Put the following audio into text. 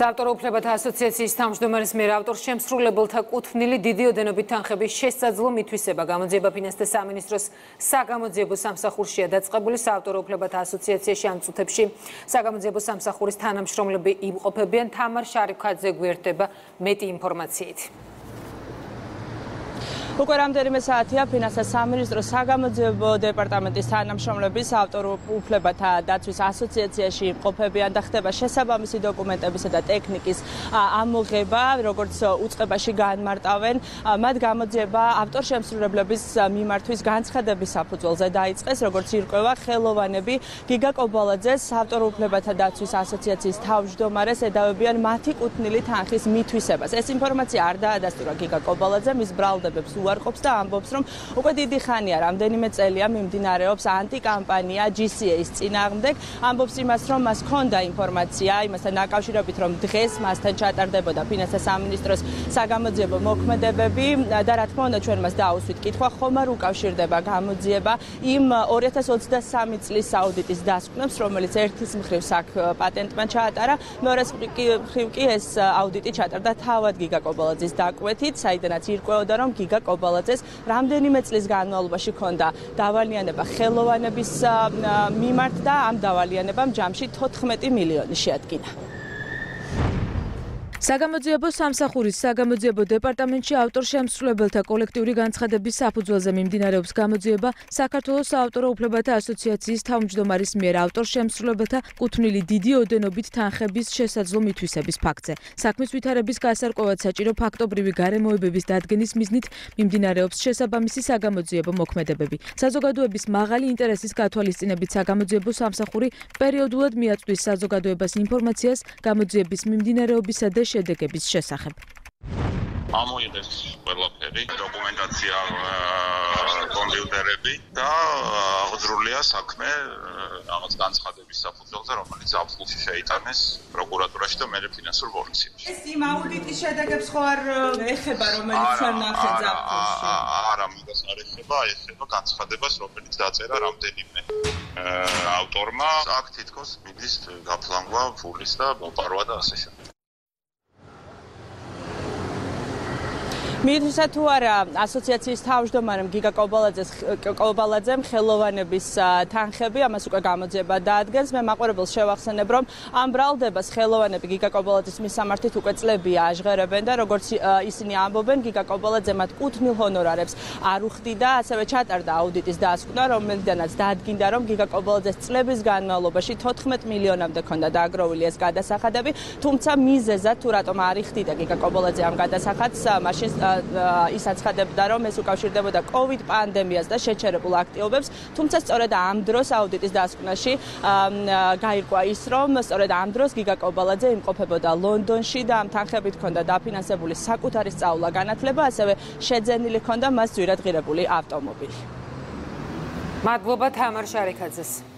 საავტორო უფლებათა ასოციაციის თავმჯდომარის მიერ ავტორშემსრულებელთა კუთვნილი დიდი ოდენობით თანხების შესაძლო მითვისება გამოძიება ფინანსთა სამინისტროს საგამოძიებო სამსახურშია დაწყებული. საავტორო უფლებათა ასოციაციაში ამ წუთებში საგამოძიებო სამსახურის თანამშრომლები იმყოფებიან. თამარ შარიფხაძე გვერდება მეტი ინფორმაციით. უკვე რამდენიმე საათია ფინანსთა სამინისტროს საგამოძიებო დეპარტამენტის თანამშრომლები საავტორო უფლებათა დაცვის ასოციაციაში იმყოფებიან და ხდება შესაბამისი დოკუმენტებისა და ტექნიკის ამოღება, როგორც უწყებაში განმარტავენ. მათ გამოძიება ავტორშემსრულებლების მიმართვის განცხადების საფუძველზე დაიწყეს, როგორც ირკვევა ხელოვანები გიგა კობალაძეს საავტორო უფლებათა დაცვის ასოციაციის თავმჯდომარეს ედავებიან მათი კუთვნილი თანხის მითვისებას. ეს ინფორმაცია არ დაადასტურა გიგა კობალაძემ, ის ბრალდებებს უარყოფს და ამბობს, რომ უკვე დიდი ხანია, რამდენიმე წელია მიმდინარეობს ანტიკამპანია GCA-ის წინააღმდეგ. ამბობს იმას, რომ მას ჰქონდა ინფორმაცია იმასთან დაკავშირებით, რომ დღეს მასთან ჩატარდებოდა ფინანსთა სამინისტროს საგამოძიებო მოქმედებები და რა თქმა უნდა ჩვენ მას დაუსვით კითხვა, ხომ არ უკავშირდება გამოძიება იმ 2023 წლის აუდიტის დასკვნებს, რომელიც ერთის მხრივ საქ პატენტმა ჩაატარა, მეორეს მხრივ კი ეს აუდიტი ჩატარდა თავად გიგა კობალაძის დაკვეთით, საიდანაც ირკვეოდა, რომ გიგა კობალაძეს რამდენიმე წლის განმავლობაში ჰქონდა დავალიანება ხელოვანების მიმართ და ამ დავალიანებამ ჯამში 14 მილიონი შეადგინა. საგამოძიებო სამსახურის საგამოძიებო დეპარტამენტში ავტორშემსრულებელთა კოლექტიური განცხადების საფუძველზე მიმდინარეობს გამოძიება საქართველოს საავტორო უფლებათა ასოციაციის თავმჯდომარის მიერ ავტორშემსრულებელთა კუთვნილი დიდი ოდენობით თანხების შესაძლო მითვისების ფაქტზე. საქმის ვითარების გასარკვევად საჭირო ფაქტობრივი გარემოებების დადგენის მიზნით მიმდინარეობს შესაბამისი საგამოძიებო მოქმედებები. საზოგადოების მაღალი ინტერესის გათვალისწინებით საგამოძიებო სამსახური პერიოდულად მიაწვდის საზოგადოებას ინფორმაციას გამოძიების მიმდინარეობისა და შედეგების შესახებ. ამოიღეს ყველაფერი, დოკუმენტაცია, კომპიუტერები და აღძრულია საქმე რაღაც განცხადების საფუძველზე, რომელიც ზაფხულში შეიტანეს პროკურატურაში და მერე ფინანსურ პოლიციაში. ეს იმ აუდიტის შედეგებს ხო არ ეხება, რომელიც ჩვენ ნახეთ ზაფხულში? არა, მაგას არ ეხება, ეხება განცხადებას, რომელიც დაწერა რამდენიმე ავტორმა. აქ თითქოს მიდის გაფლანგვა ფულის და მოპარვა და ასე შემდეგ. მიითვისა თუ არა ასოციაციის თავმჯდომარემ გიგა კობალაძემ ხელოვანების თანხები, ამას უკვე გამოძიება დაადგენს. მე მაყურებელს შევახსენებ, რომ ამ ბრალდებას ხელოვანები გიგა კობალაძის მისამართით უკვე წლებია აჟღერებენ და როგორც ისინი ამბობენ, გიგა კობალაძე მათ კუთვნილ ჰონორარებს არ უხდიდა, ასევე ჩატარდა აუდიტის დასკვნა, რომელიდანაც დაადგინდა, რომ გიგა კობალაძეს წლების განმავლობაში 14 მილიონამდე ჰქონდა დააგროვილი ეს გადასახადები, თუმცა მიზეზად თუ რატომ არ იხდიდა გიგა კობალაძე ამ გადასახადს, მაშინ ის აცხადებდა, რომ ეს უკავშირდებოდა COVID პანდემიას და შეჩერებულ აქტივობებს, თუმცა სწორედ ამ დროს აუდიტის დასკვნაში გაირკვა ის, რომ სწორედ ამ დროს გიგა კობალაძე იმყოფებოდა ლონდონში და ამ თანხებით ჰქონდა დაფინანსებული საკუთარი სწავლა-განათლება, ასევე შეძენილი ჰქონდა მას ძვირადღირებული ავტომობილი. მადლობა თამარ შარიფხაძეს.